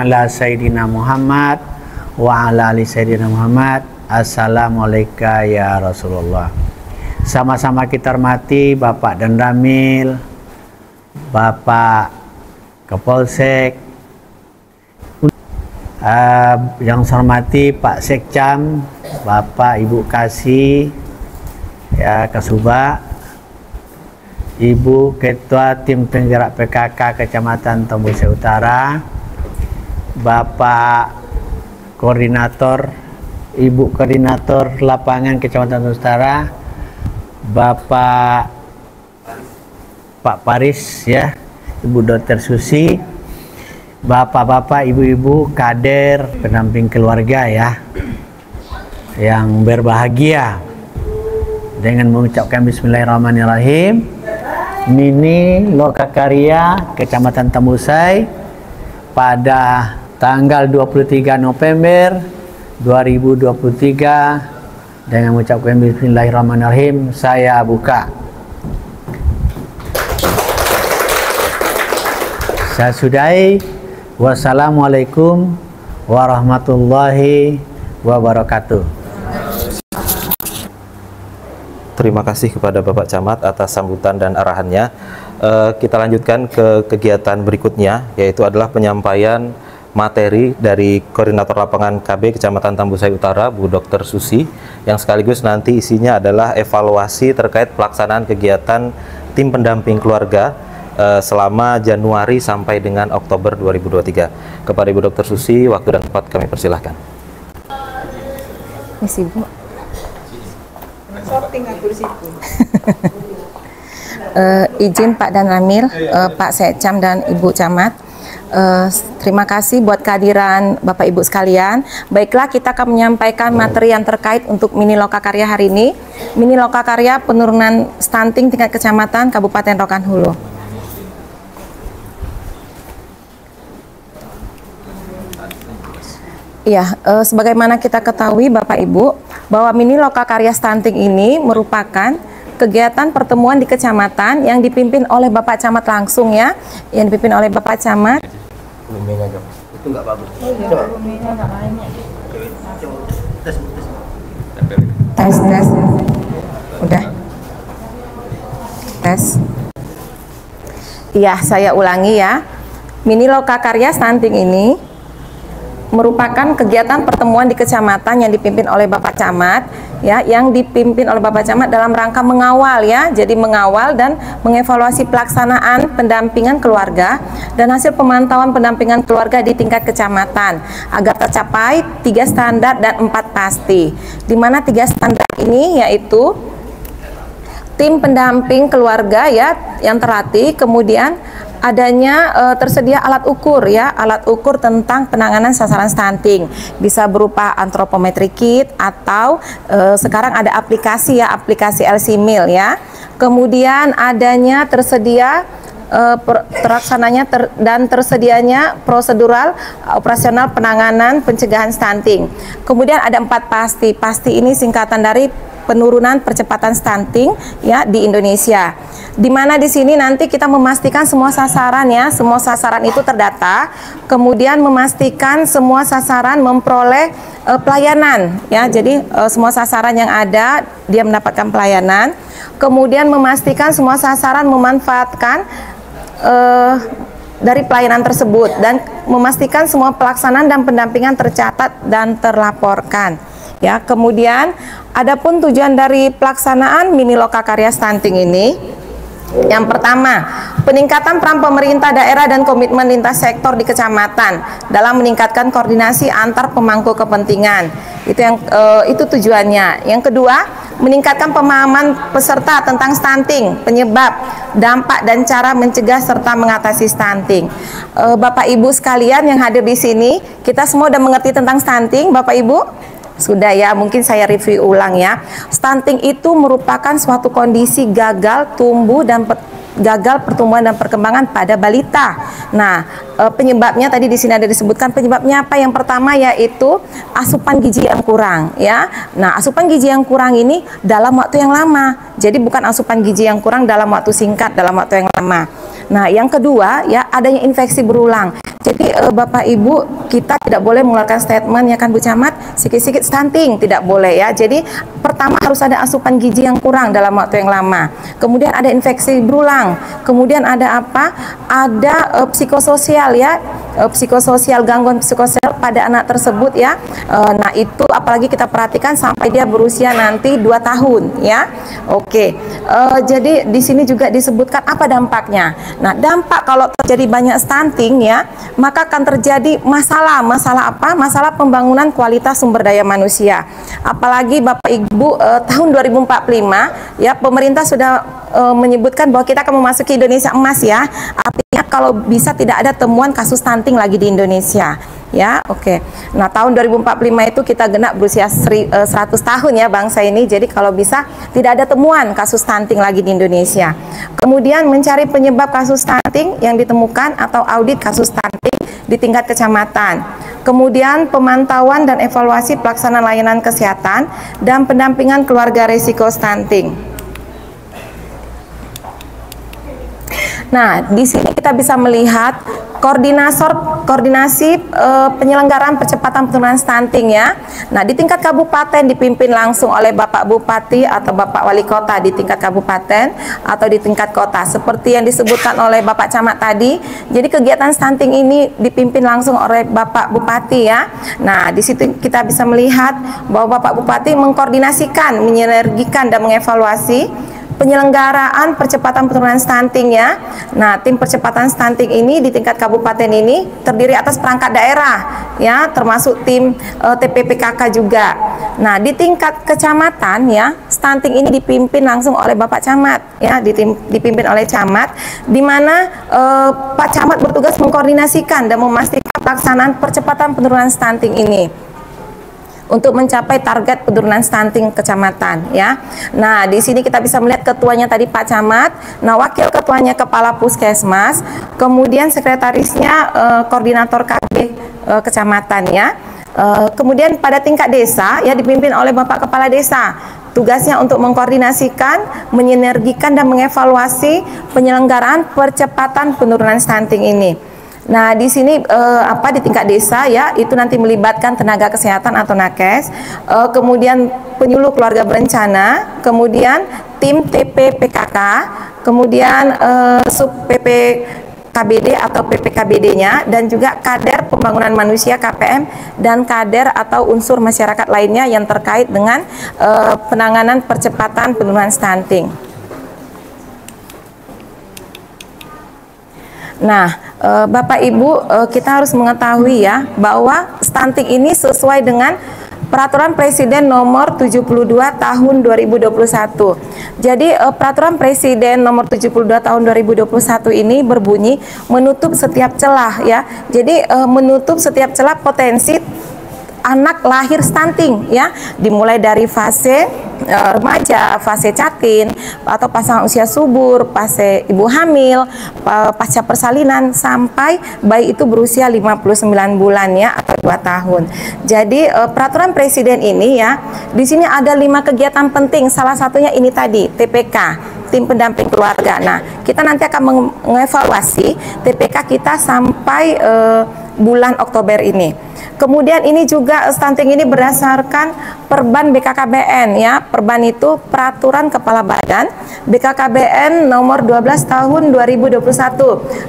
ala Sayyidina Muhammad wa ala ali Sayyidina Muhammad. Assalamualaikum ya Rasulullah. Sama-sama kita hormati Bapak Dan Ramil, Bapak Kapolsek, yang saya hormati Pak Sekcam, Bapak Ibu Kasih, ya Kasubag, Ibu Ketua Tim Penggerak PKK Kecamatan Tembusai Utara, Bapak Koordinator, Ibu Koordinator Lapangan Kecamatan Tembusai Utara, Pak Paris, ya, Ibu Dr. Susi, Bapak-bapak, ibu-ibu, kader, pendamping keluarga, ya, yang berbahagia. Dengan mengucapkan Bismillahirrahmanirrahim, Mini Lokakarya Kecamatan Tembusai pada tanggal 23 November 2023 dengan mengucapkan Bismillahirrahmanirrahim, saya buka. Saya sudahi. Wassalamualaikum warahmatullahi wabarakatuh. Terima kasih kepada Bapak Camat atas sambutan dan arahannya. Kita lanjutkan ke kegiatan berikutnya, yaitu adalah penyampaian materi dari Koordinator Lapangan KB Kecamatan Tembusai Utara, Bu Dr. Susi, yang sekaligus nanti isinya adalah evaluasi terkait pelaksanaan kegiatan tim pendamping keluarga selama Januari sampai dengan Oktober 2023. Kepada Ibu Dr. Susi, waktu dan tempat kami persilahkan. Misi Bu. Izin Pak Dan Ramil, Pak Sekcam dan Ibu Camat, terima kasih buat kehadiran Bapak Ibu sekalian. Baiklah, kita akan menyampaikan materi yang terkait untuk Mini Lokakarya hari ini. Mini Lokakarya penurunan stunting tingkat kecamatan Kabupaten Rokan Hulu. Ya, sebagaimana kita ketahui Bapak Ibu, bahwa Mini Lokakarya Stunting ini merupakan kegiatan pertemuan di kecamatan yang dipimpin oleh Bapak Camat langsung, ya, yang dipimpin oleh Bapak Camat. Itu nggak bagus. Tes, udah, tes. Iya, saya ulangi ya. Mini Lokakarya Stunting ini merupakan kegiatan pertemuan di kecamatan yang dipimpin oleh Bapak Camat, ya, yang dipimpin oleh Bapak Camat dalam rangka mengawal, ya, jadi mengawal dan mengevaluasi pelaksanaan pendampingan keluarga dan hasil pemantauan pendampingan keluarga di tingkat kecamatan agar tercapai 3 standar dan 4 pasti. Di mana 3 standar ini yaitu tim pendamping keluarga, ya, yang terlatih, kemudian adanya tersedia alat ukur, ya, alat ukur tentang penanganan sasaran stunting, bisa berupa antropometri kit atau sekarang ada aplikasi, ya, aplikasi LC-Mil, ya. Kemudian adanya tersedia dan tersedianya prosedural operasional penanganan pencegahan stunting. Kemudian ada 4 pasti. Pasti ini singkatan dari penurunan percepatan stunting, ya, di Indonesia. Di mana di sini nanti kita memastikan semua sasaran, ya, semua sasaran itu terdata, kemudian memastikan semua sasaran memperoleh pelayanan, ya. Jadi semua sasaran yang ada dia mendapatkan pelayanan. Kemudian memastikan semua sasaran memanfaatkan dari pelayanan tersebut dan memastikan semua pelaksanaan dan pendampingan tercatat dan terlaporkan, ya. Kemudian adapun tujuan dari pelaksanaan Mini Lokakarya Stunting ini, yang pertama, peningkatan peran pemerintah daerah dan komitmen lintas sektor di kecamatan dalam meningkatkan koordinasi antar pemangku kepentingan. Itu tujuannya. Yang kedua, meningkatkan pemahaman peserta tentang stunting, penyebab, dampak dan cara mencegah serta mengatasi stunting. Bapak Ibu sekalian yang hadir di sini, kita semua sudah mengerti tentang stunting, Bapak Ibu? Sudah, ya, mungkin saya review ulang, ya. Stunting itu merupakan suatu kondisi gagal tumbuh dan gagal pertumbuhan dan perkembangan pada balita. Nah, penyebabnya tadi di sini ada disebutkan penyebabnya apa? Yang pertama yaitu asupan gizi yang kurang, ya. Nah, asupan gizi yang kurang ini dalam waktu yang lama. Jadi bukan asupan gizi yang kurang dalam waktu singkat, dalam waktu yang lama. Nah, yang kedua, ya, adanya infeksi berulang. Jadi Bapak Ibu, kita tidak boleh mengeluarkan statement ya kan Bu Camat, sikit-sikit stunting, tidak boleh ya. Jadi pertama harus ada asupan gizi yang kurang dalam waktu yang lama. Kemudian ada infeksi berulang. Kemudian ada apa? Ada psikososial ya, psikososial, gangguan psikososial pada anak tersebut ya. Nah itu apalagi kita perhatikan sampai dia berusia nanti 2 tahun ya. Oke. Jadi di sini juga disebutkan apa dampaknya. Nah dampak kalau terjadi banyak stunting ya, maka akan terjadi masalah apa? Masalah pembangunan kualitas sumber daya manusia. Apalagi Bapak Ibu tahun 2045 ya pemerintah sudah menyebutkan bahwa kita akan memasuki Indonesia emas ya. Artinya kalau bisa tidak ada temuan kasus stunting lagi di Indonesia. Ya, oke. Nah, tahun 2045 itu kita genap berusia 100 tahun ya bangsa ini. Jadi kalau bisa tidak ada temuan kasus stunting lagi di Indonesia. Kemudian mencari penyebab kasus stunting yang ditemukan atau audit kasus stunting di tingkat kecamatan. Kemudian pemantauan dan evaluasi pelaksanaan layanan kesehatan dan pendampingan keluarga risiko stunting. Nah, di sini kita bisa melihat koordinasi penyelenggaraan percepatan penurunan stunting ya. Nah, di tingkat kabupaten dipimpin langsung oleh Bapak Bupati atau Bapak Wali Kota di tingkat kabupaten atau di tingkat kota. Seperti yang disebutkan oleh Bapak Camat tadi. Jadi kegiatan stunting ini dipimpin langsung oleh Bapak Bupati ya. Nah, di situ kita bisa melihat bahwa Bapak Bupati mengkoordinasikan, menyinergikan dan mengevaluasi penyelenggaraan percepatan penurunan stunting ya. Nah, tim percepatan stunting ini di tingkat kabupaten ini terdiri atas perangkat daerah ya, termasuk tim TPPKK juga. Nah, di tingkat kecamatan ya, stunting ini dipimpin langsung oleh Bapak Camat ya, dipimpin oleh Camat, di mana Pak Camat bertugas mengkoordinasikan dan memastikan pelaksanaan percepatan penurunan stunting ini untuk mencapai target penurunan stunting kecamatan ya. Nah, di sini kita bisa melihat ketuanya tadi Pak Camat, nah wakil ketuanya kepala puskesmas, kemudian sekretarisnya koordinator KB kecamatan ya. Kemudian pada tingkat desa ya dipimpin oleh Bapak Kepala Desa. Tugasnya untuk mengkoordinasikan, menyinergikan dan mengevaluasi penyelenggaraan percepatan penurunan stunting ini. Nah, di sini di tingkat desa ya, itu nanti melibatkan tenaga kesehatan atau nakes, kemudian penyuluh keluarga berencana, kemudian tim TPPKK, kemudian sub PPKBD atau PPKBD-nya, dan juga kader pembangunan manusia KPM dan kader atau unsur masyarakat lainnya yang terkait dengan penanganan percepatan penurunan stunting. Nah, Bapak Ibu, kita harus mengetahui ya bahwa stunting ini sesuai dengan Peraturan Presiden Nomor 72 Tahun 2021. Jadi Peraturan Presiden Nomor 72 Tahun 2021 ini berbunyi menutup setiap celah ya. Jadi menutup setiap celah potensi anak lahir stunting ya, dimulai dari fase remaja, fase catin atau pasangan usia subur, fase ibu hamil, pasca persalinan sampai bayi itu berusia 59 bulan ya atau 2 tahun. Jadi peraturan presiden ini ya, di sini ada 5 kegiatan penting, salah satunya ini tadi TPK, tim pendamping keluarga. Nah, kita nanti akan mengevaluasi TPK kita sampai bulan Oktober ini. Kemudian ini juga stunting ini berdasarkan Perban BKKBN ya. Perban itu Peraturan Kepala Badan BKKBN nomor 12 tahun 2021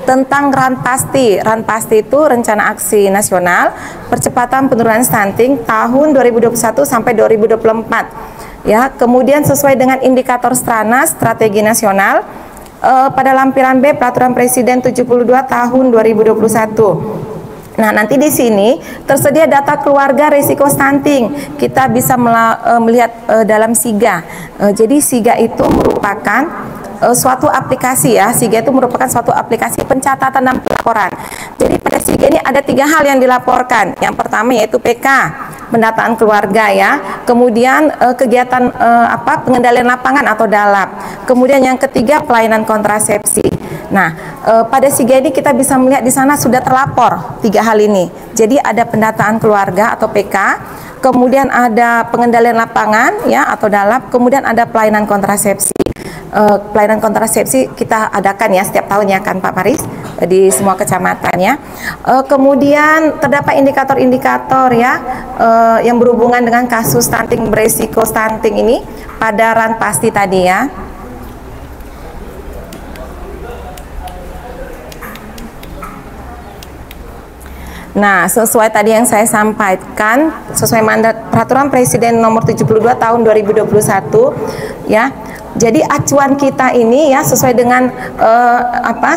tentang Ranpasti. Ranpasti itu Rencana Aksi Nasional Percepatan Penurunan Stunting tahun 2021 sampai 2024. Ya, kemudian sesuai dengan indikator Strana Strategi Nasional pada lampiran B Peraturan Presiden 72 tahun 2021. Nah, nanti di sini tersedia data keluarga risiko stunting. Kita bisa melihat dalam SIGA. Jadi SIGA itu merupakan suatu aplikasi ya. SIGA itu merupakan suatu aplikasi pencatatan dan pelaporan. Jadi pada SIGA ini ada 3 hal yang dilaporkan. Yang pertama yaitu PK, pendataan keluarga ya. Kemudian kegiatan pengendalian lapangan atau DALAP. Kemudian yang ketiga pelayanan kontrasepsi. Nah, pada SIGA ini kita bisa melihat di sana sudah terlapor 3 hal ini. Jadi ada pendataan keluarga atau PK, kemudian ada pengendalian lapangan ya atau DALAP, kemudian ada pelayanan kontrasepsi. Pelayanan kontrasepsi kita adakan ya setiap tahun ya kan Pak Paris. di semua kecamatan ya. Kemudian terdapat indikator-indikator ya yang berhubungan dengan kasus stunting beresiko stunting ini pada ran pasti tadi ya. Nah, sesuai tadi yang saya sampaikan, sesuai mandat Peraturan Presiden Nomor 72 Tahun 2021 ya. Jadi acuan kita ini ya sesuai dengan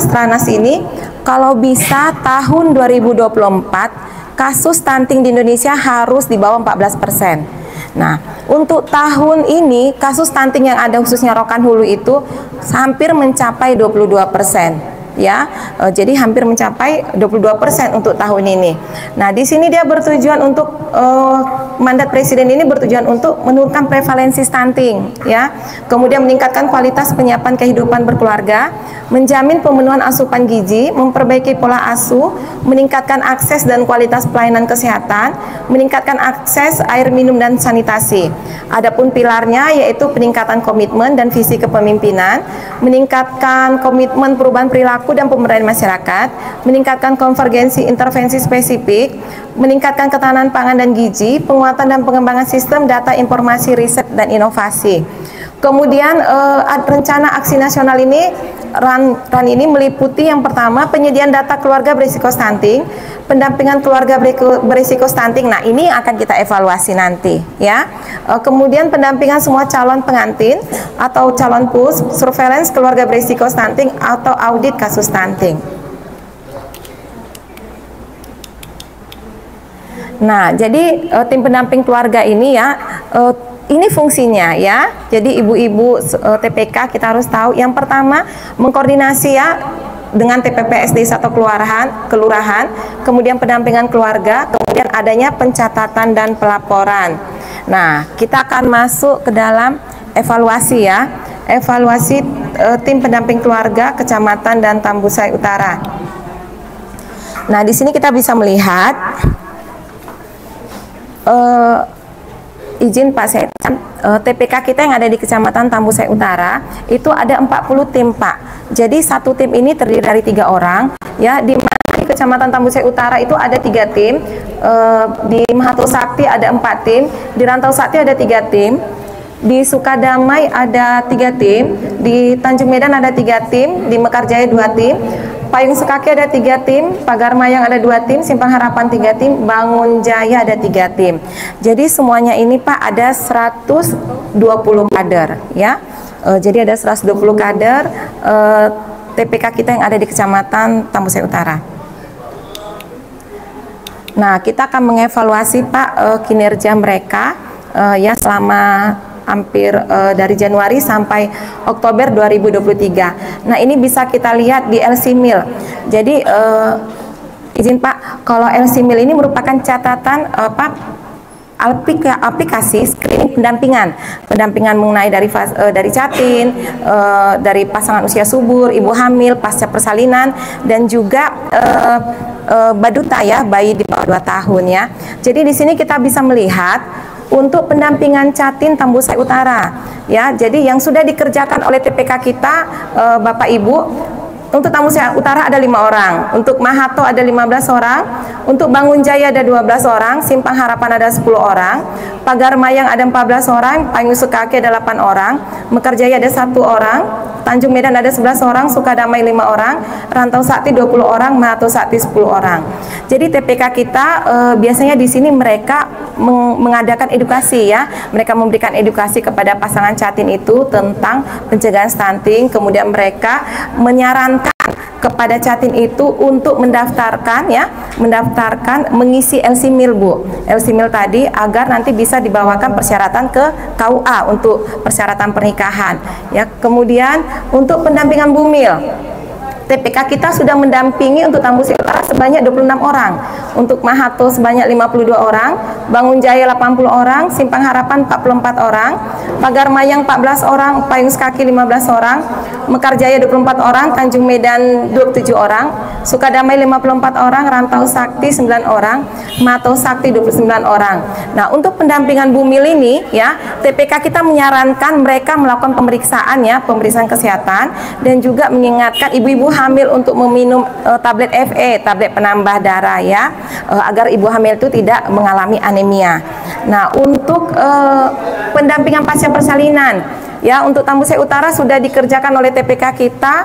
Stranas ini, kalau bisa tahun 2024 kasus stunting di Indonesia harus di bawah 14%. Nah, untuk tahun ini kasus stunting yang ada khususnya Rokan Hulu itu hampir mencapai 22%. Ya, jadi hampir mencapai 22% untuk tahun ini. Nah, di sini dia bertujuan untuk mandat presiden ini bertujuan untuk menurunkan prevalensi stunting, ya. Kemudian meningkatkan kualitas penyiapan kehidupan berkeluarga, menjamin pemenuhan asupan gizi, memperbaiki pola asuh, meningkatkan akses dan kualitas pelayanan kesehatan, meningkatkan akses air minum dan sanitasi. Adapun pilarnya yaitu peningkatan komitmen dan visi kepemimpinan, meningkatkan komitmen perubahan perilaku dan pemberdayaan masyarakat, meningkatkan konvergensi intervensi spesifik, meningkatkan ketahanan pangan dan gizi, penguatan dan pengembangan sistem data informasi riset dan inovasi. Kemudian rencana aksi nasional ini RAN ini meliputi yang pertama penyediaan data keluarga berisiko stunting, pendampingan keluarga berisiko stunting. Nah, ini akan kita evaluasi nanti ya. Kemudian pendampingan semua calon pengantin atau calon pus, surveillance keluarga berisiko stunting atau audit kasus stunting. Nah, jadi tim pendamping keluarga ini ya ini fungsinya ya. Jadi ibu-ibu TPK kita harus tahu yang pertama mengkoordinasi ya dengan TPPS desa atau kelurahan, kemudian pendampingan keluarga, kemudian adanya pencatatan dan pelaporan. Nah, kita akan masuk ke dalam evaluasi ya. Evaluasi tim pendamping keluarga Kecamatan dan Tambusai Utara. Nah, di sini kita bisa melihat izin Pak Setan, TPK kita yang ada di Kecamatan Tambusai Utara itu ada 40 tim Pak. Jadi satu tim ini terdiri dari 3 orang ya. Di mana di Kecamatan Tambusai Utara itu ada 3 tim, di Mahato Sakti ada 4 tim, di Rantau Sakti ada 3 tim, di Sukadamai ada 3 tim, di Tanjung Medan ada 3 tim, di Mekarjaya 2 tim, Payung Sekaki ada 3 tim, Pagar Mayang ada 2 tim, Simpang Harapan 3 tim, Bangun Jaya ada 3 tim. Jadi semuanya ini Pak ada 120 kader ya. Jadi ada 120 kader TPK kita yang ada di Kecamatan Tambusai Utara. Nah, kita akan mengevaluasi Pak kinerja mereka ya selama hampir dari Januari sampai Oktober 2023. Nah, ini bisa kita lihat di LC-MIL. Jadi izin Pak, kalau LC-MIL ini merupakan catatan aplikasi screening pendampingan mengenai dari Jatin, dari pasangan usia subur, ibu hamil, pasca persalinan, dan juga baduta ya, bayi di bawah 2 tahun ya. Jadi di sini kita bisa melihat untuk pendampingan Jatin Tambusai Utara ya. Jadi yang sudah dikerjakan oleh TPK kita Bapak Ibu, untuk Tambusai Utara ada 5 orang, untuk Mahato ada 15 orang, untuk Bangun Jaya ada 12 orang, Simpang Harapan ada 10 orang, Pagar Mayang ada 14 orang, Payung Sekaki ada 8 orang, Mekarjaya ada 1 orang, Tanjung Medan ada 11 orang, Sukadamai 5 orang, Rantau Sakti 20 orang, Mahato Sakti 10 orang. Jadi TPK kita biasanya di sini mereka mengadakan edukasi ya. Mereka memberikan edukasi kepada pasangan Jatin itu tentang pencegahan stunting, kemudian mereka menyarankan kepada Jatin itu untuk mendaftarkan ya, mengisi LC-MIL Bu. LC-MIL tadi agar nanti bisa dibawakan persyaratan ke KUA untuk persyaratan pernikahan ya. Kemudian untuk pendampingan bumil, TPK kita sudah mendampingi untuk Tambusai Utara sebanyak 26 orang, untuk Mahato sebanyak 52 orang, Bangun Jaya 80 orang, Simpang Harapan 44 orang, Pagar Mayang 14 orang, Payung Sekaki 15 orang, Mekar Jaya 24 orang, Tanjung Medan 27 orang, Sukadamai 54 orang, Rantau Sakti 9 orang, Mato Sakti 29 orang. Nah, untuk pendampingan Bumil ini ya, TPK kita menyarankan mereka melakukan pemeriksaan ya, pemeriksaan kesehatan, dan juga mengingatkan ibu-ibu hamil untuk meminum tablet FE, tablet penambah darah ya, agar ibu hamil itu tidak mengalami anemia. Nah, untuk pendampingan pasca persalinan ya, untuk Tambusai Utara sudah dikerjakan oleh TPK kita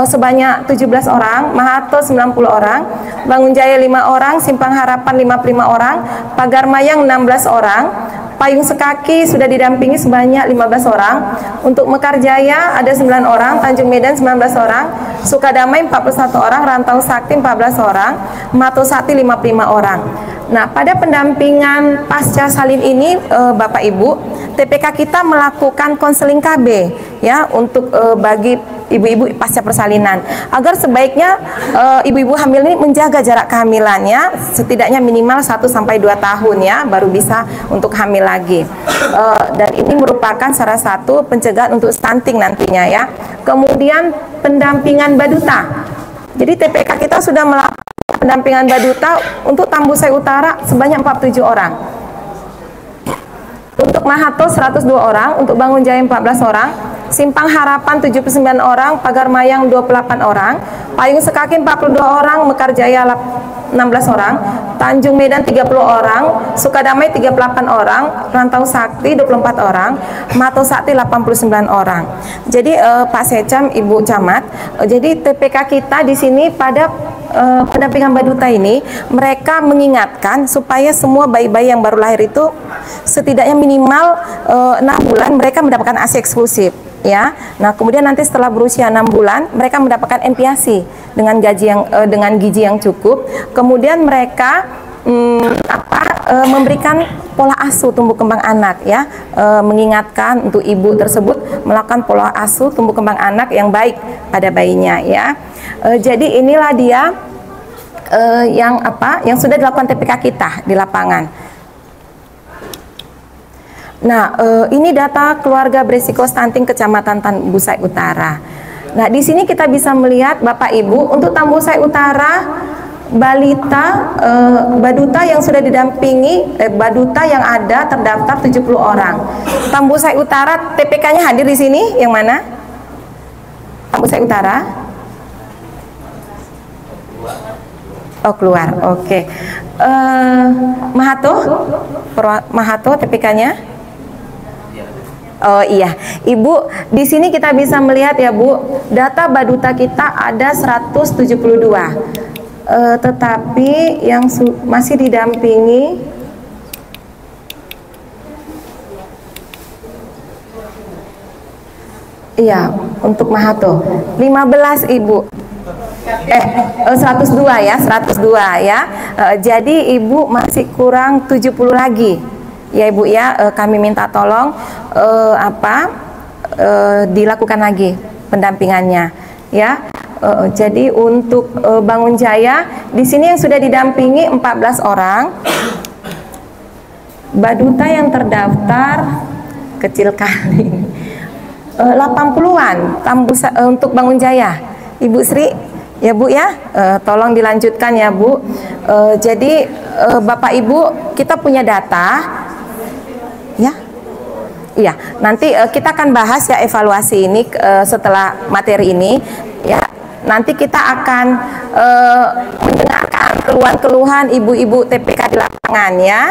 sebanyak 17 orang, Mahato 90 orang, Bangun Jaya 5 orang, Simpang Harapan 55 orang, Pagar Mayang 16 orang, Payung Sekaki sudah didampingi sebanyak 15 orang, untuk Mekar Jaya ada 9 orang, Tanjung Medan 19 orang, Sukadamai 41 orang, Rantau Sakti 14 orang, Mato Sakti 55 orang. Nah, pada pendampingan pasca salin ini Bapak Ibu, TPK kita melakukan konseling KB ya, untuk bagi ibu-ibu pasca persalinan, agar sebaiknya ibu-ibu hamil ini menjaga jarak kehamilannya setidaknya minimal 1 sampai 2 tahun ya, baru bisa untuk hamil lagi. Dan ini merupakan salah satu pencegahan untuk stunting nantinya ya. Kemudian pendampingan baduta. Jadi TPK kita sudah melakukan pendampingan baduta untuk Tambusai Utara sebanyak 47 orang. Untuk Mahato 102 orang, untuk Bangun Jaya 14 orang, Simpang Harapan 79 orang, Pagar Mayang 28 orang, Payung Sekaki 42 orang, Mekar Jaya 16 orang, Tanjung Medan 30 orang, Sukadamai 38 orang, Rantau Sakti 24 orang, Mato Sakti 89 orang. Jadi Pak Secam, Ibu Camat, jadi TPK kita di sini pada pendampingan baduta ini, mereka mengingatkan supaya semua bayi-bayi yang baru lahir itu setidaknya minimal 6 bulan mereka mendapatkan ASI eksklusif ya. Nah, kemudian nanti setelah berusia 6 bulan mereka mendapatkan MPASI dengan gizi yang cukup. Kemudian mereka memberikan pola asuh tumbuh kembang anak ya, mengingatkan untuk ibu tersebut melakukan pola asuh tumbuh kembang anak yang baik pada bayinya ya. Jadi inilah dia yang sudah dilakukan TPK kita di lapangan. Nah, ini data keluarga berisiko stunting Kecamatan Tambusai Utara. Nah, di sini kita bisa melihat Bapak Ibu, untuk Tambusai Utara balita baduta yang sudah didampingi baduta yang ada terdaftar 70 orang. Tambusai Utara TPK-nya hadir di sini yang mana? Tambusai Utara. Oh, keluar. Oke. Mahato TPK-nya? Oh iya, Ibu, di sini kita bisa melihat ya Bu, data baduta kita ada 172. Tetapi yang masih didampingi iya, untuk Mahato 15 Ibu. 102 ya, 102 ya. Jadi Ibu masih kurang 70 lagi. Ya Ibu ya, kami minta tolong dilakukan lagi pendampingannya ya. Jadi untuk Bangun Jaya di sini yang sudah didampingi 14 orang. Baduta yang terdaftar kecil kali 80-an untuk Bangun Jaya. Ibu Sri ya Bu ya, tolong dilanjutkan ya Bu. Jadi Bapak Ibu, kita punya data ya. Iya, nanti kita akan bahas ya evaluasi ini setelah materi ini ya. Nanti kita akan mendengarkan keluhan-keluhan ibu-ibu TPK di lapangan ya.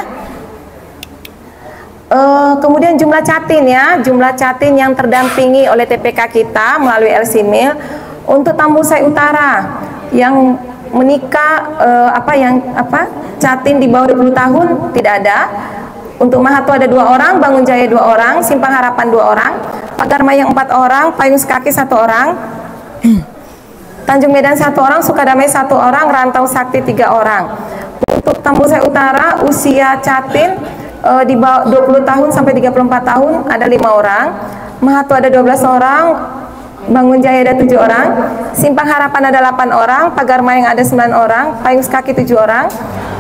Kemudian jumlah catin ya, jumlah catin yang terdampingi oleh TPK kita melalui LCMIL. Untuk Tambusai Utara yang menikah catin di bawah 20 tahun tidak ada. Untuk Mahato ada 2 orang, Bangun Jaya 2 orang, Simpang Harapan 2 orang, Pagar Mayang 4 orang, Payung Sekaki 1 orang, Tanjung Medan 1 orang, Sukadamai 1 orang, Rantau Sakti 3 orang. Untuk Tambusai Utara usia catin di bawah 20 tahun sampai 34 tahun ada 5 orang, Mahato ada 12 orang, Bangun Jaya ada 7 orang, Simpang Harapan ada 8 orang, Pagar Mayang ada 9 orang, Payung Sekaki 7 orang,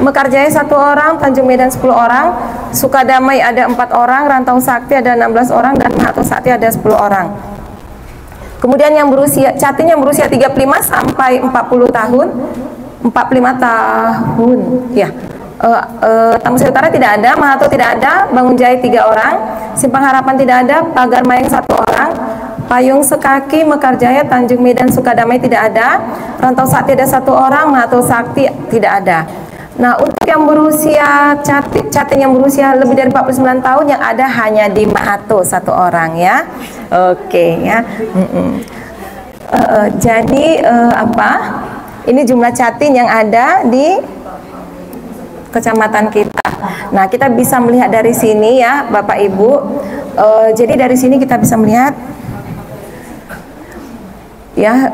Mekarjaya 1 orang, Tanjung Medan 10 orang, Sukadamai ada 4 orang, Rantau Sakti ada 16 orang, dan Mahato Sakti ada 10 orang. Kemudian yang berusia, Catin yang berusia 35 sampai 40 tahun, 45 tahun, ya. Tamusri Utara tidak ada, Mahato tidak ada, Bangun Jaya 3 orang, Simpang Harapan tidak ada, Pagar Mayang 1 orang, Payung Sekaki, Mekarjaya, Tanjung Medan, Sukadamai tidak ada, Rantau Sakti ada 1 orang, Mahato Sakti tidak ada. Nah, untuk yang berusia Catin yang berusia lebih dari 49 tahun yang ada hanya di Mahato 1 orang ya. Oke ya. Jadi apa? Ini jumlah Catin yang ada di kecamatan kita. Nah, kita bisa melihat dari sini ya, Bapak Ibu. Jadi dari sini kita bisa melihat ya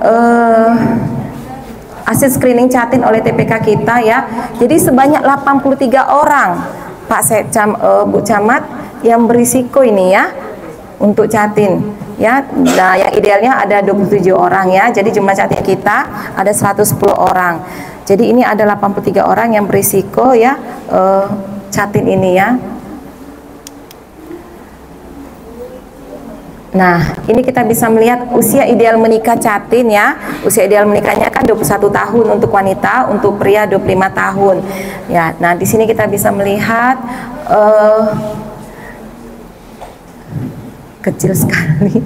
hasil screening Catin oleh TPK kita ya. Jadi sebanyak 83 orang Pak Bu Camat yang berisiko ini ya untuk Catin ya. Nah, yang idealnya ada 27 orang ya. Jadi jumlah Catin kita ada 110 orang. Jadi ini ada 83 orang yang berisiko ya Catin ini ya. Nah, ini kita bisa melihat usia ideal menikah Catin ya. Usia ideal menikahnya kan 21 tahun untuk wanita, untuk pria 25 tahun. Ya, nah di sini kita bisa melihat kecil sekali.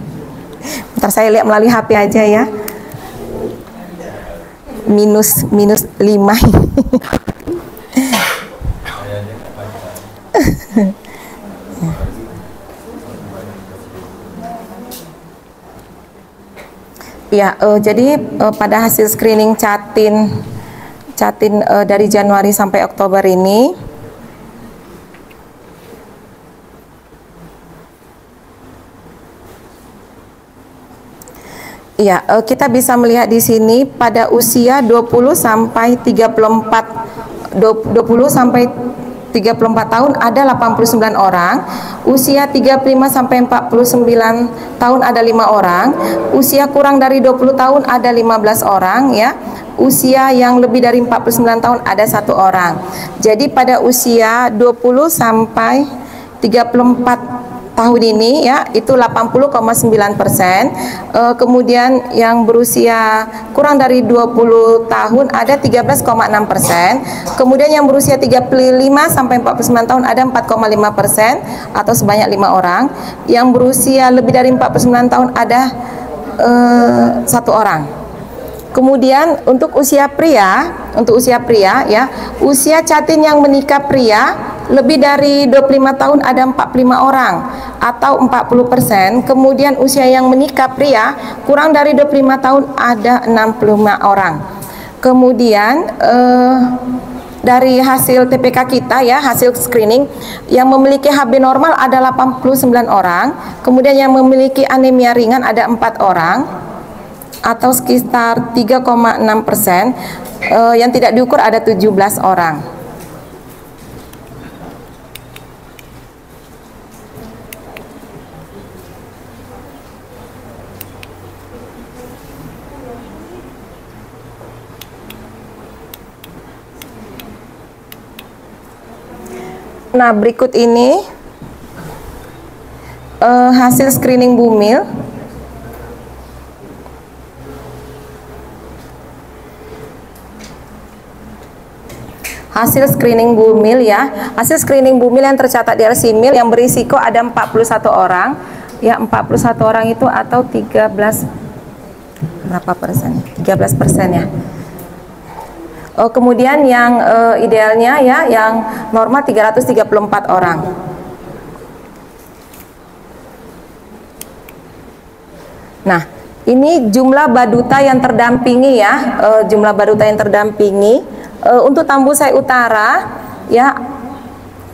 Ntar saya lihat melalui HP aja ya. Minus 5. Ya, jadi pada hasil screening Catin dari Januari sampai Oktober ini, ya kita bisa melihat di sini pada usia 20 sampai 34 tahun ada 89 orang, usia 35 sampai 49 tahun ada 5 orang, usia kurang dari 20 tahun ada 15 orang ya. Usia yang lebih dari 49 tahun ada 1 orang. Jadi pada usia 20 sampai 34 tahun ini ya itu 80,9%. Kemudian yang berusia kurang dari 20 tahun ada 13,6%. Kemudian yang berusia 35 sampai 49 tahun ada 4,5% atau sebanyak 5 orang. Yang berusia lebih dari 49 tahun ada 1 orang. Kemudian untuk usia pria ya, usia Catin yang menikah pria lebih dari 25 tahun ada 45 orang atau 40%. Kemudian usia yang menikah pria kurang dari 25 tahun ada 65 orang. Kemudian dari hasil TPK kita ya, hasil screening yang memiliki HB normal ada 89 orang. Kemudian yang memiliki anemia ringan ada 4 orang atau sekitar 3,6%. Yang tidak diukur ada 17 orang. Nah, berikut ini hasil screening Bumil. Hasil screening Bumil ya. Hasil screening Bumil yang tercatat di RSIMIL yang berisiko ada 41 orang. Ya, 41 orang itu atau 13 berapa persen? 13% ya. Kemudian yang idealnya ya, yang normal 334 orang. Nah, ini jumlah baduta yang terdampingi ya, jumlah baduta yang terdampingi. Untuk Tambusai Utara ya,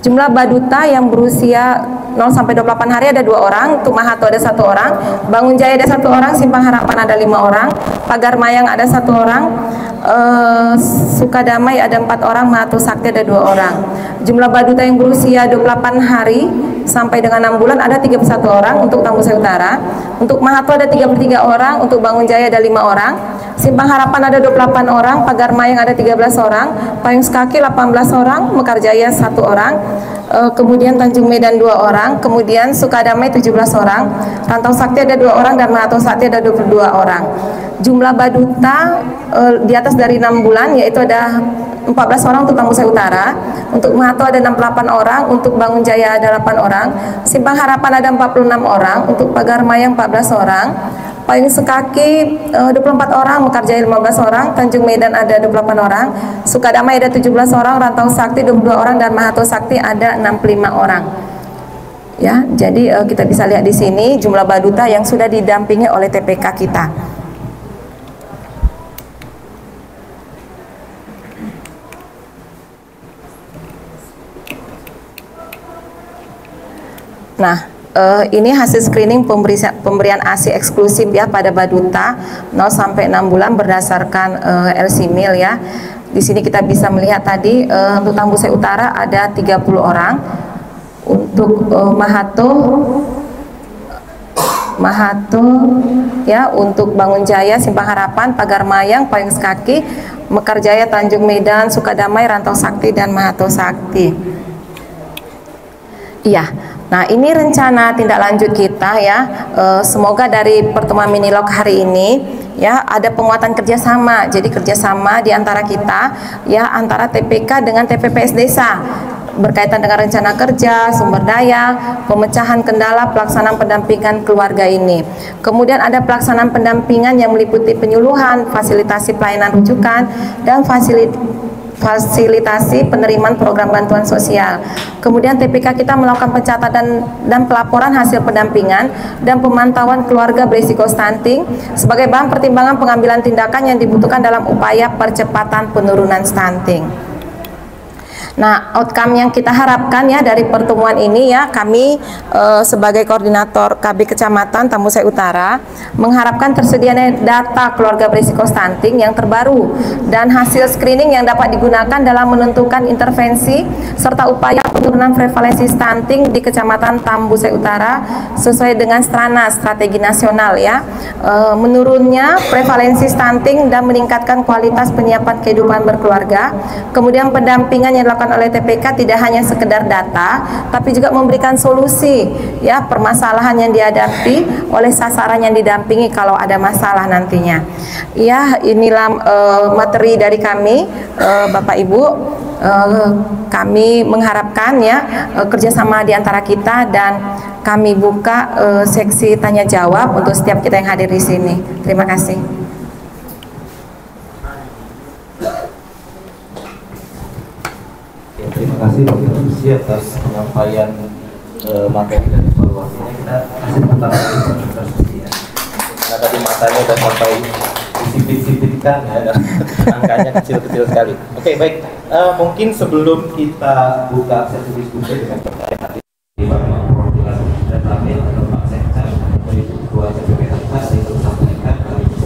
jumlah baduta yang berusia 0 sampai 28 hari ada 2 orang, untuk Mahato ada 1 orang, Bangun Jaya ada 1 orang, Simpang Harapan ada 5 orang, Pagar Mayang ada 1 orang, Sukadamai ada 4 orang, Mahato Sakti ada 2 orang. Jumlah Baduta yang berusia 28 hari sampai dengan 6 bulan ada 31 orang untuk Tambusai Utara. Untuk Mahato ada 33 orang, untuk Bangun Jaya ada 5 orang. Simpang Harapan ada 28 orang, Pagar Mayang ada 13 orang, Payung Sekaki 18 orang, Mekarjaya 1 orang. Kemudian Tanjung Medan 2 orang, kemudian Sukadamai 17 orang, Rantau Sakti ada 2 orang, dan Mahato Sakti ada 22 orang. Jumlah Baduta di atas dari 6 bulan yaitu ada 14 orang untuk Tambusai Utara, untuk Mahato ada 68 orang, untuk Bangun Jaya ada 8 orang, Simpang Harapan ada 46 orang, untuk Pagar Mayang 14 orang, Payung Sekaki 24 orang, Mekarjaya 15 orang, Tanjung Medan ada 28 orang, Sukadamai ada 17 orang, Rantau Sakti 22 orang, dan Mahato Sakti ada 65 orang. Ya, jadi kita bisa lihat di sini jumlah Baduta yang sudah didampingi oleh TPK kita. Nah, ini hasil screening pemberian ASI eksklusif ya pada Baduta 0 sampai 6 bulan berdasarkan LC-MIL ya. Di sini kita bisa melihat tadi untuk Tambusai Utara ada 30 orang, untuk Mahato ya, untuk Bangun Jaya, Simpang Harapan, Pagar Mayang, Payung Sekaki, Mekarjaya, Tanjung Medan, Sukadamai, Rantau Sakti, dan Mahato Sakti. Iya. Nah, ini rencana tindak lanjut kita ya. Semoga dari pertemuan Minilog hari ini ya ada penguatan kerjasama. Jadi kerjasama di antara kita ya, antara TPK dengan TPPS desa berkaitan dengan rencana kerja, sumber daya, pemecahan kendala pelaksanaan pendampingan keluarga ini. Kemudian ada pelaksanaan pendampingan yang meliputi penyuluhan, fasilitasi pelayanan rujukan, dan fasilitasi penerimaan program bantuan sosial. Kemudian TPK kita melakukan pencatatan dan pelaporan hasil pendampingan dan pemantauan keluarga berisiko stunting sebagai bahan pertimbangan pengambilan tindakan yang dibutuhkan dalam upaya percepatan penurunan stunting. Nah, outcome yang kita harapkan ya dari pertemuan ini ya, kami sebagai koordinator KB Kecamatan Tambusai Utara mengharapkan tersedianya data keluarga berisiko stunting yang terbaru dan hasil screening yang dapat digunakan dalam menentukan intervensi serta upaya penurunan prevalensi stunting di Kecamatan Tambusai Utara sesuai dengan strategi nasional ya. Menurunnya prevalensi stunting dan meningkatkan kualitas penyiapan kehidupan berkeluarga. Kemudian pendampingan yang dilakukan oleh TPK tidak hanya sekedar data, tapi juga memberikan solusi ya permasalahan yang dihadapi oleh sasaran yang didampingi kalau ada masalah nantinya. Ya, inilah materi dari kami, Bapak Ibu. Kami mengharapkan ya kerjasama di antara kita, dan kami buka seksi tanya jawab untuk setiap kita yang hadir di sini. Terima kasih. Terima kasih Bapak Susi atas penyampaian materi dan evaluasinya. Kita kasih tepuk tangan Bapak Susi ya. Karena tadi matanya sudah sampai disipit-sipitkan ya, dan angkanya kecil-kecil sekali. Oke, baik. Mungkin sebelum kita buka sesi diskusi dengan pertanyaan di Bapak Perwakilan dan Ramil atau Pak Sekda dari Ketua CPPH, saya ingin sampaikan kali ini.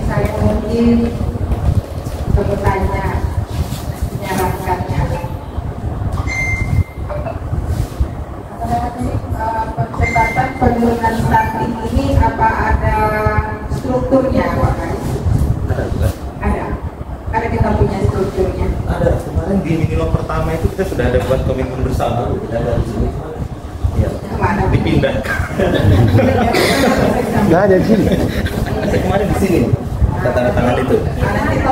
Saya mungkin bertanya, menyarankannya percepatan penurunan stunting ini apa ada strukturnya Pak? Ada kita punya strukturnya. Ada, kemarin di Minilog pertama itu kita sudah ada buat komitmen bersama, tidak ada di sini. Ya, dipindah. Nggak ada di sini. Ada kemarin di sini. Tanda tangan itu.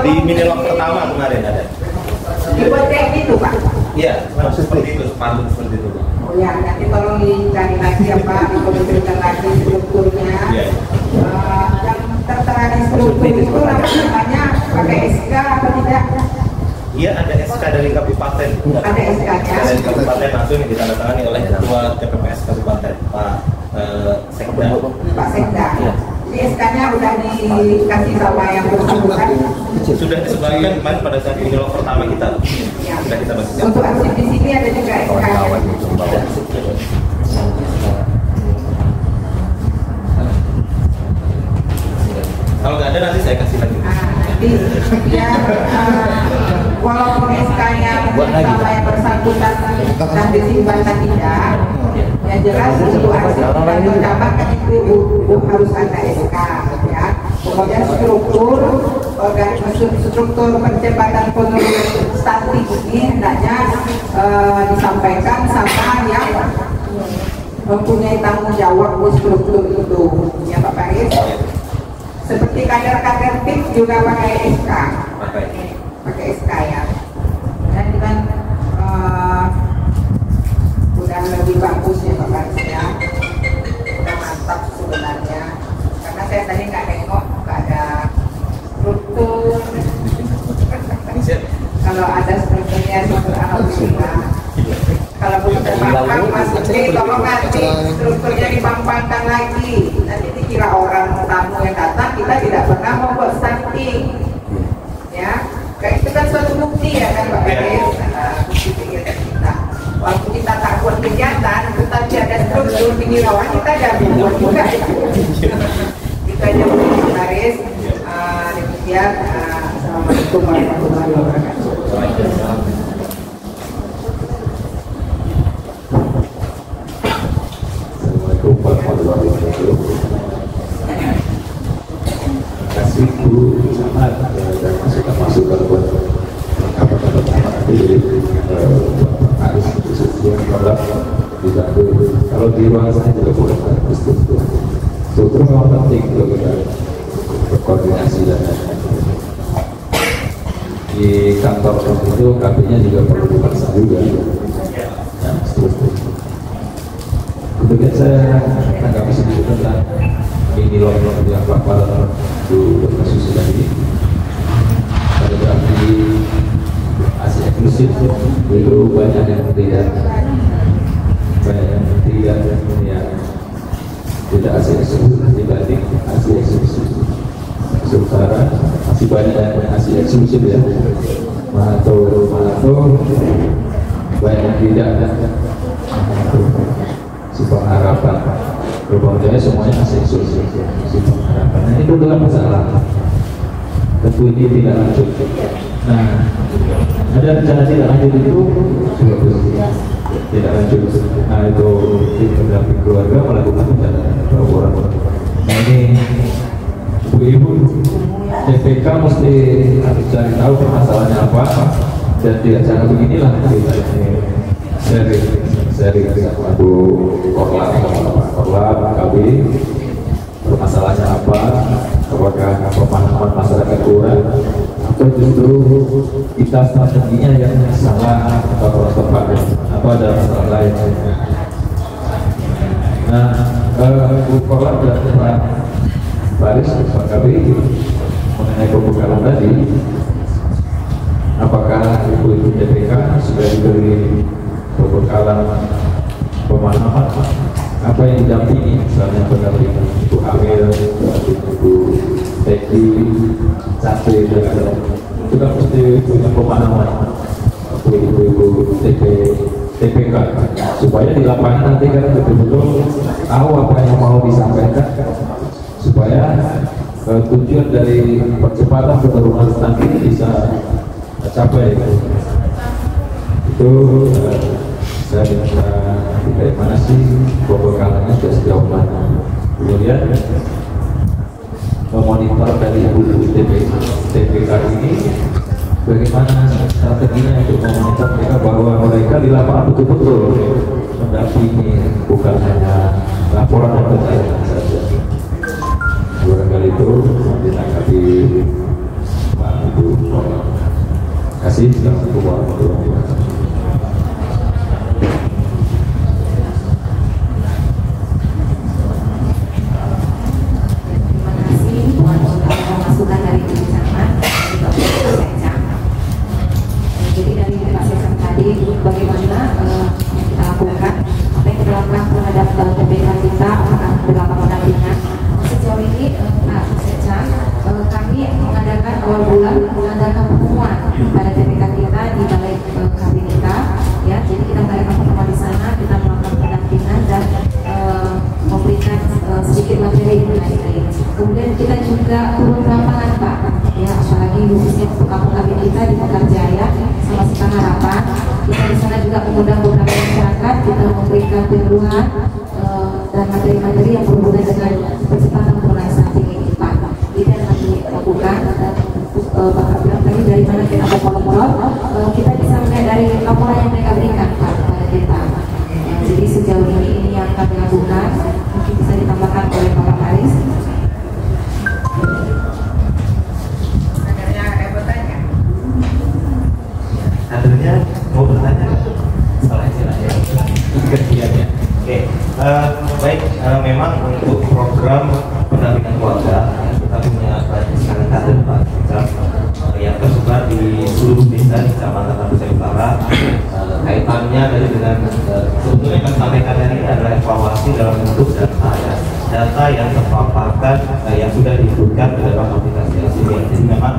Di Minilog pertama kemarin ada. Dibuat kayak gitu Pak? Iya, seperti itu, sepanduk seperti itu. Oh ya, nanti tolong dicari lagi ya Pak, dikomunikasikan lagi strukturnya. Iya. Yang tertera di struktur itu namanya pakai SK atau tidak? Iya, ada SK dari kabupaten. Ada SK-nya. Dari kabupaten langsung yang ditandatangani oleh Ketua TPPS Kabupaten, Pak Sekda. Pak Sekda. Iya. Di SK-nya udah dikasih sama yang bersangkutan. sudah disebarkan kemarin pada saat ini log pertama kita. Ya. Sudah kita bagikan. Untuk arsip di sini ada juga SK. Kalau nggak ada nanti saya kasih lagi. Nanti ya walaupun SK-nya sama yang bersangkutan dan disimpan dan tidak, ya jelas untuk arsip dan cabang kan itu harus ada SK ya. Kemudian struktur percepatan penurunan stunting ini hendaknya disampaikan sama yang mempunyai tanggung jawab struktur itu, ya Pak Faris. Seperti kader-kader tim juga pakai SK, pakai SK ya. Dan itu kan udah lebih bagus ya Pak Faris ya, udah mantap sebenarnya. Karena saya tadi nggak nengok, nggak ada struktur. Kalau ada strukturnya, alhamdulillah. Kalau belum terpampang, Mas Menteri tolong nanti strukturnya dipampangkan lagi. Nanti dikira orang tamu yang datang kita tidak pernah membuat stunting. Ya, kayak itu kan suatu bukti ya kan Pak Faris. Bukti kegiatan kita. Waktu kita tak buat kegiatan, tetapi ada struktur tinggi lawan kita ada buat juga. Kita aja Pak Faris. Demikian. Assalamualaikum warahmatullahi wabarakatuh. Kasih guru camat dan masukan buat apa-apa nanti harus sesuai kalau tidak kalau di ruang saya juga boleh struktur memang penting untuk kita berkoordinasi dan di kantor itu KP-nya juga perlu dipaksa juga ya, struktur. Kemudian saya tanggapi sedikit tentang ini log yang paparan itu kasus tadi. Pada berarti asli eksklusif itu banyak yang tidak asli eksklusif dibanding asli eksklusif. Sementara masih banyak yang asli eksklusif ya. Mahathir banyak yang tidak. Simpang harapan Gerbang Jaya semuanya asli eksklusif. Simpang harapan, nah itu adalah masalah. Tentu ini tidak lanjut. Nah, ada rencana tidak lanjut itu tidak lanjut. Nah itu tim pendamping keluarga melakukan rencana laporan. Nah ini ibu-ibu TPK mesti harus cari tahu permasalahannya apa dan tidak cara beginilah kita seri Abu Korlap KB permasalahannya apa, apakah pemahaman masyarakat kurang atau justru kita strateginya yang salah atau tepat atau ada masalah lain. Nah, Abu Korlap dan Pak Faris Pak KB mengenai pembekalan tadi, apakah ibu-ibu TPK sudah diberi pembekalan pemahaman apa yang didampingi, misalnya pendampingan ibu hamil, ibu TK, capek dan lain-lain. Itu kan mesti punya pemahaman ibu-ibu TPK supaya di lapangan nanti kan betul-betul tahu apa yang mau disampaikan supaya tujuan dari percepatan penurunan stunting bisa tercapai. Itu saya bisa bagaimana sih pembekalannya sudah sejauh mana, kemudian memonitor dari ibu TPK ini bagaimana strateginya untuk memonitor mereka bahwa mereka di lapangan betul-betul mendampingi, bukan hanya laporan dan pencarian saja. Barangkali itu ditanggapi Pak Ibu. Terima kasih. Assalamualaikum warahmatullahi wabarakatuh. Masukan dari Ibu Camat, jadi dari Pak Sekam tadi bagaimana yang kita lakukan, apa yang kita lakukan terhadap TPK kita, apakah berlaku pendampingan. Sejauh ini Pak Sekam kami mengadakan awal bulan khususnya untuk kampung kami kita di Mekarjaya sama Sekar Harapan. Kita di sana juga mengundang beberapa masyarakat, kita memberikan penyuluhan dan materi-materi yang berhubungan dengan percepatan pengelolaan stunting ini Pak. Itu yang kami lakukan dan Bapak bilang tadi dari mana kita ada kolom-kolom, kita bisa melihat dari laporan yang mereka berikan Pak kepada kita. Jadi sejauh ini yang kami lakukan, mungkin bisa ditambahkan oleh Bapak Haris. Kadernya mau bertanya soal istilahnya kegiatannya. Oke, baik, memang untuk program pendampingan keluarga kita punya banyak sekali kader Pak yang tersebar di seluruh desa di Kecamatan Tanjung Utara. Kaitannya dari dengan sebetulnya yang sampaikan ini adalah evaluasi dalam bentuk data ya, data yang terpaparkan yang sudah disebutkan di dalam aplikasi Asimil. Jadi memang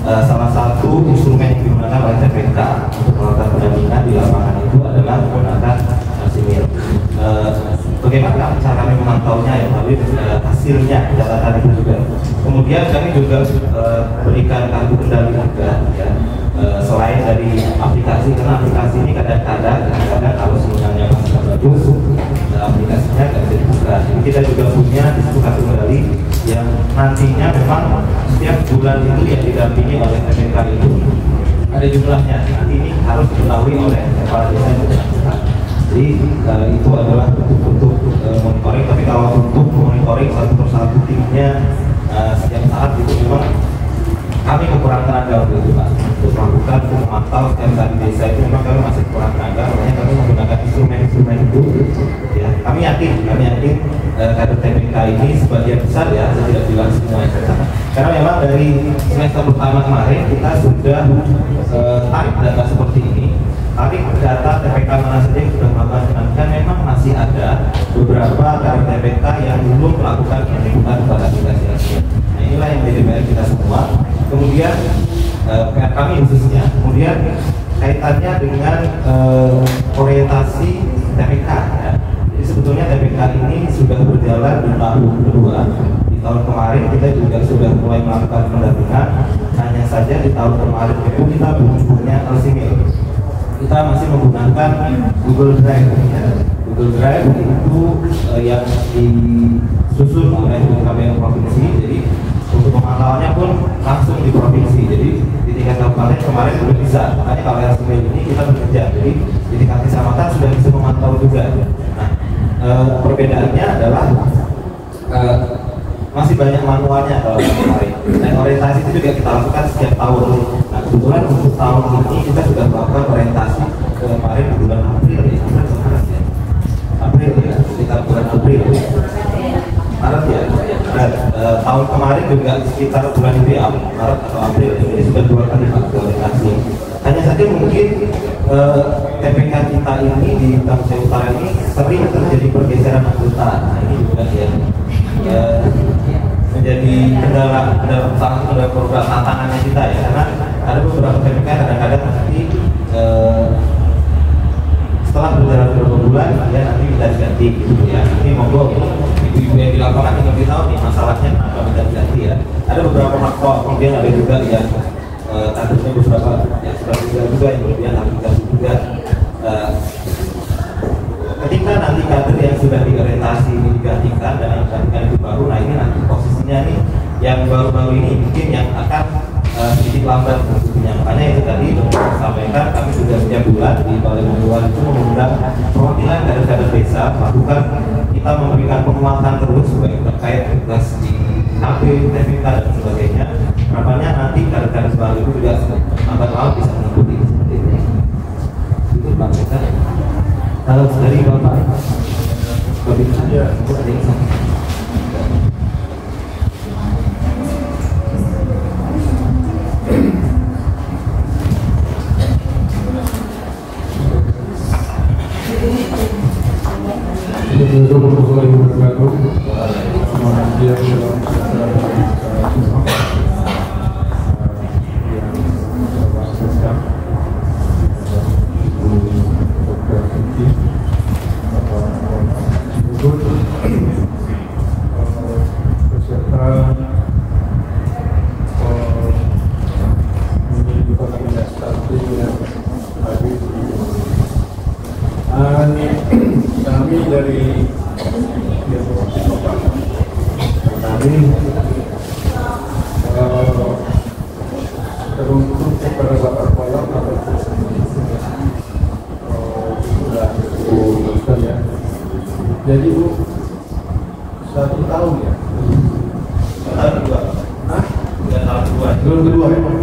salah satu instrumen yang digunakan oleh TPK untuk melakukan pendampingan di lapangan itu adalah menggunakan Asimil. Bagaimana cara kami memantaunya ya, melalui hasilnya catatan itu juga. Kemudian kami juga berikan kartu kendali juga ya, selain dari aplikasi, karena aplikasi ini kadang-kadang kalau sinyalnya masih bagus, aplikasinya nggak bisa dibuka. Jadi kita juga punya kartu kendali yang nantinya memang setiap bulan itu yang didampingi oleh TPK itu ada jumlahnya. Nanti ini harus diketahui oleh kepala desa yang bersangkutan. Jadi itu adalah untuk monitoring. Tapi kalau untuk monitoring satu persatu timnya setiap saat itu memang kami kekurangan tenaga untuk itu Pak. Untuk melakukan memantau setiap saat di desa itu memang kami masih kurang tenaga. Makanya kami menggunakan instrumen-instrumen itu. Ya, kami yakin kader TPK ini sebagian besar ya, saya tidak bilang semuanya. Karena memang dari semester pertama kemarin kita sudah tarik data seperti ini. Tarik data TPK mana saja yang sudah melakukan pendampingan, memang masih ada beberapa kader TPK yang belum melakukan pendampingan kepada aplikasi Asimil. Nah, inilah yang menjadi PR kita semua. Kemudian PR kami khususnya, kemudian kaitannya dengan orientasi TPK ya. Jadi sebetulnya TPK ini sudah berjalan di tahun kedua. Di tahun kemarin kita juga sudah mulai melakukan pendampingan. Hanya saja di tahun kemarin itu kita belum punya Asimil. Kita masih menggunakan Google Drive ya. Google Drive itu yang disusun oleh KPU provinsi. Jadi untuk pemantauannya pun langsung di provinsi. Jadi di tingkat kabupaten kemarin sudah bisa. Makanya kalau Asimil ini kita bekerja. Jadi di tingkat kecamatan sudah bisa memantau juga. Nah, perbedaannya adalah masih banyak manualnya kalau kemarin. Dan orientasi itu juga kita lakukan setiap tahun. Nah, kebetulan untuk tahun ini kita sudah melakukan orientasi kemarin di bulan April ya. April ya, sekitar bulan April. Maret ya. Dan tahun kemarin juga sekitar bulan ini Maret atau April. Ini sudah 2 kali orientasi. Hanya saja mungkin TPK kita ini di Tanjung Utara ini sering terjadi pergeseran anggota. Nah, ini juga yang menjadi kendala salah satu dari program tantangannya kita ya, karena ada beberapa TPK kadang-kadang nanti setelah berjalan beberapa bulan ya nanti bisa diganti gitu ya. Ini monggo ibu-ibu yang di lapangan ingin kita tahu nih masalahnya apa bisa diganti ya. Ada beberapa makro, kemudian ada juga yang kadernya beberapa yang sudah juga yang kemudian aplikasi juga. Ketika nanti kader yang sudah diorientasi ini digantikan dan yang digantikan itu baru, nah ini nanti posisinya nih yang baru-baru ini mungkin yang akan sedikit lambat tentunya. Makanya itu tadi saya sampaikan, kami sudah setiap bulan di Balai Pemuluhan itu mengundang perwakilan kader-kader desa, melakukan kita memberikan penguatan terus baik terkait tugas di KP, TPK dan sebagainya. Harapannya nanti kader-kader baru itu juga lambat laun bisa mengikuti seperti ini. Itu Pak Kita. Kalau dari Bapak, ya, dari kami teruntuk kepada Bapak Kepala sudah Bu ya. Jadi Bu 1 tahun ya? 1 tahun 2. Hah? 2 tahun 2. Belum kedua ya?